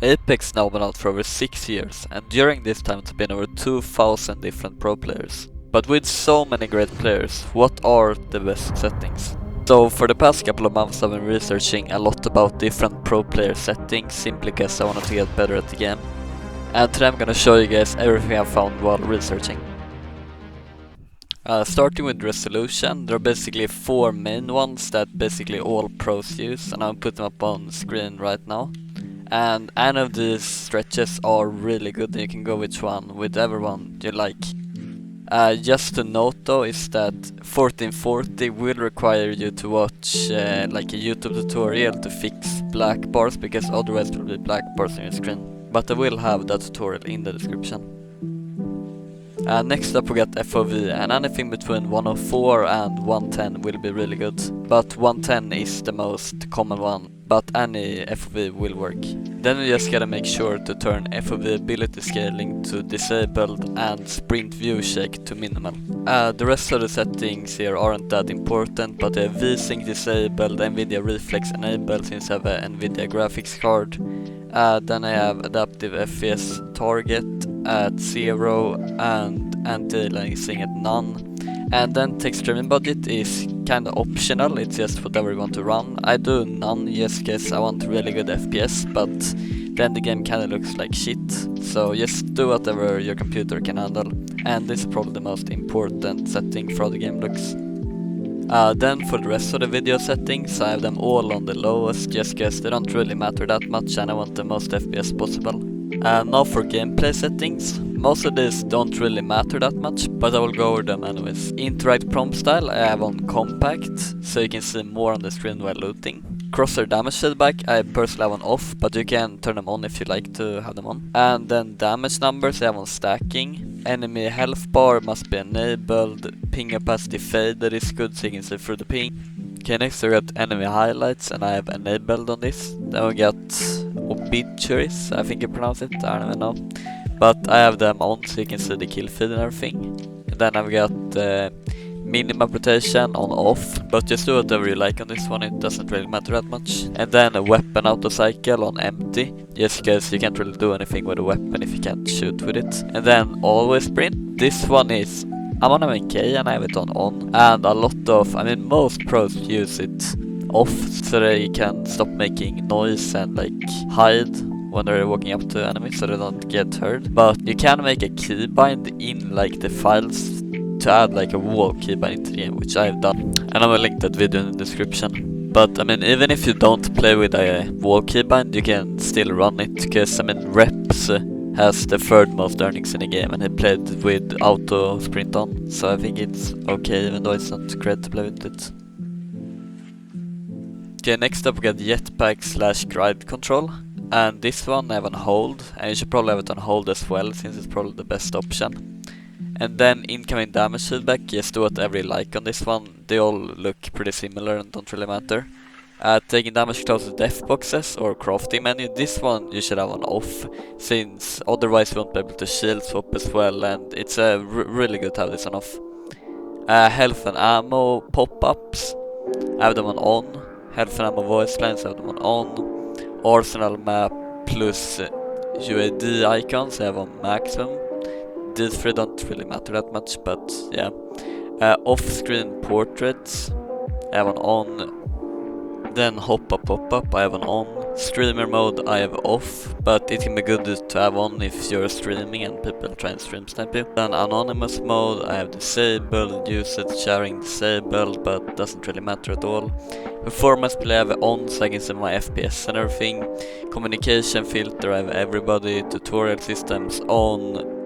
Apex now been out for over 6 years, and during this time it's been over 2000 different pro players. But with so many great players, what are the best settings? So for the past couple of months I've been researching a lot about different pro player settings simply because I wanted to get better at the game. And today I'm gonna show you guys everything I found while researching. Starting with resolution, there are basically 4 main ones that basically all pros use, and I'll put them up on screen right now. And any of these stretches are really good, and you can go whichever one you like. Just to note though is that 1440 will require you to watch like a YouTube tutorial to fix black bars, because otherwise there will be black bars on your screen. But I will have that tutorial in the description. Next up we got FOV, and anything between 104 and 110 will be really good. But 110 is the most common one, but any FOV will work. Then you just gotta make sure to turn FOV ability scaling to disabled and sprint view shake to minimal. The rest of the settings here aren't that important, but I have VSync disabled, Nvidia Reflex enabled since I have a Nvidia graphics card. Then I have adaptive FPS target at 0 and anti-aliasing at none. And then text streaming budget is kinda optional, it's just whatever you want to run. I do none just cause I want really good FPS, but then the game kinda looks like shit. So just do whatever your computer can handle. And this is probably the most important setting for how the game looks. Then for the rest of the video settings, I have them all on the lowest just cause they don't really matter that much and I want the most FPS possible. Now for gameplay settings, most of these don't really matter that much, but I will go over them anyways. Interact prompt style I have on compact, so you can see more on the screen while looting. Crosshair damage feedback I personally have on off, but you can turn them on if you like to have them on. And then damage numbers I have on stacking. Enemy health bar must be enabled. Ping opacity fade, that is good so you can see through the ping. Okay, next we got enemy highlights, and I have enabled on this. Then we got obituaries, I think you pronounce it, I don't even know. But I have them on so you can see the kill feed and everything. And then I've got minimap rotation on off, but just do whatever you like on this one, it doesn't really matter that much. And then a weapon auto cycle on empty, just because you can't really do anything with a weapon if you can't shoot with it. And then always sprint, this one is, I'm on MK and I have it on, and a lot of, most pros use it off so they can stop making noise and like hide when they're walking up to enemies so they don't get hurt. But you can make a keybind in like the files to add like a wall keybind into the game, which I've done, and I will link that video in the description. But even if you don't play with a wall keybind, you can still run it, because Reps has the third most earnings in the game and he played with auto sprint on, so I think it's okay even though it's not great to play with it. Okay, next up we got jetpack / glide control, and this one I have on hold, and you should probably have it on hold as well since it's probably the best option. And then incoming damage feedback, just do whatever you like on this one, they all look pretty similar and don't really matter. Taking damage close to death boxes or crafting menu, this one you should have on off, since otherwise you won't be able to shield swap as well, and it's really good to have this on off. Health and ammo pop-ups, I have them on. Health and ammo voice lines, I have them on. Arsenal map plus UAD icons, I have on maximum. These three don't really matter that much, but yeah. Off-screen portraits, I have on. Then pop-up, I have on. Streamer mode I have off, but it can be good to have on if you're streaming and people try and stream snipe you. Then anonymous mode I have disabled, usage sharing disabled, but doesn't really matter at all. Performance play I have on so I can see my FPS and everything. Communication filter I have everybody, tutorial systems on.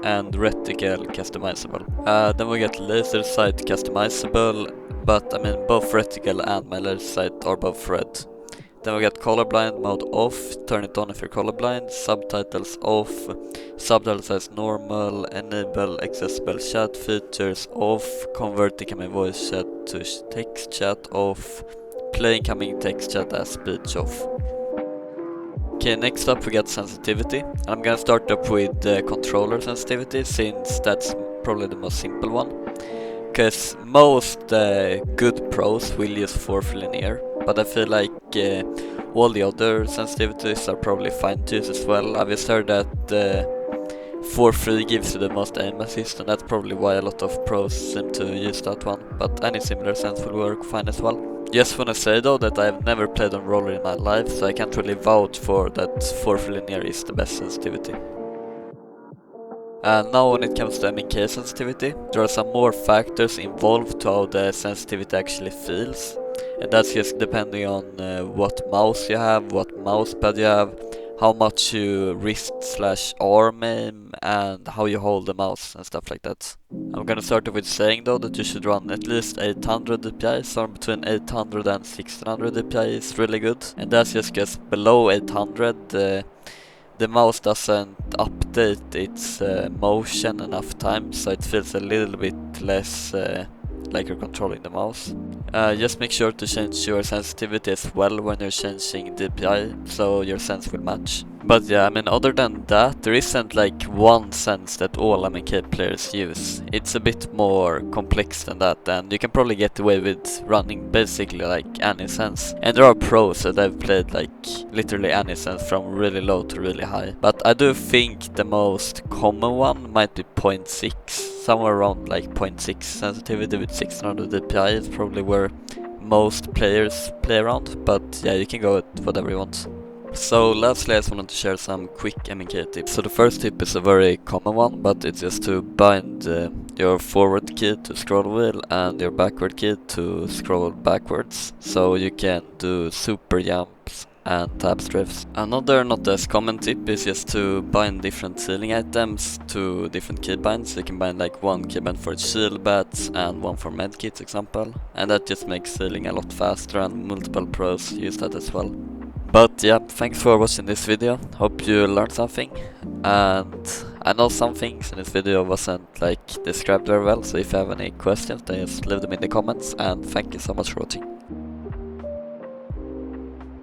And reticle customizable. Then we get laser sight customizable, but both reticle and my laser sight are both red. Then we got colorblind mode off, turn it on if you're colorblind. Subtitles off, subtitles as normal, enable accessible chat features off, convert incoming voice chat to text chat off, play incoming text chat as speech off. Okay, next up we got sensitivity, and I'm gonna start up with controller sensitivity since that's probably the most simple one. Because most good pros will use 4th linear, but I feel like All the other sensitivities are probably fine to use as well. I've just heard that 4-3 gives you the most aim assist, and that's probably why a lot of pros seem to use that one, but any similar sense will work fine as well. Just wanna say though that I've never played on roller in my life, so I can't really vouch for that 4-3 linear is the best sensitivity. And now when it comes to MNK sensitivity, there are some more factors involved to how the sensitivity actually feels. And that's just depending on what mouse you have, what mousepad you have, how much you wrist/arm aim, and how you hold the mouse and stuff like that. I'm gonna start off with saying though that you should run at least 800 DPI, so between 800 and 1600 DPI is really good. And that's just because below 800 the mouse doesn't update its motion enough times, so it feels a little bit less like you're controlling the mouse. Just make sure to change your sensitivity as well when you're changing DPI, so your sense will match. But yeah, I mean, other than that, there isn't like one sense that all MNK players use. It's a bit more complex than that, and you can probably get away with running basically like any sense. And there are pros that have played like literally any sense from really low to really high. But I do think the most common one might be 0.6, somewhere around like 0.6 sensitivity with 1600 DPI is probably where most players play around, but yeah, you can go with whatever you want. So lastly, I just wanted to share some quick MNK tips. So the first tip is a very common one, but it's just to bind your forward key to scroll wheel and your backward key to scroll backwards, so you can do super jumps and tab strafes. Another not as common tip is just to bind different ceiling items to different keybinds. So you can bind like one keybind for shield bats and one for medkits, example, and that just makes sealing a lot faster, and multiple pros use that as well. But yeah, thanks for watching this video. Hope you learned something, and I know some things in this video wasn't like described very well, so if you have any questions then just leave them in the comments, and thank you so much for watching.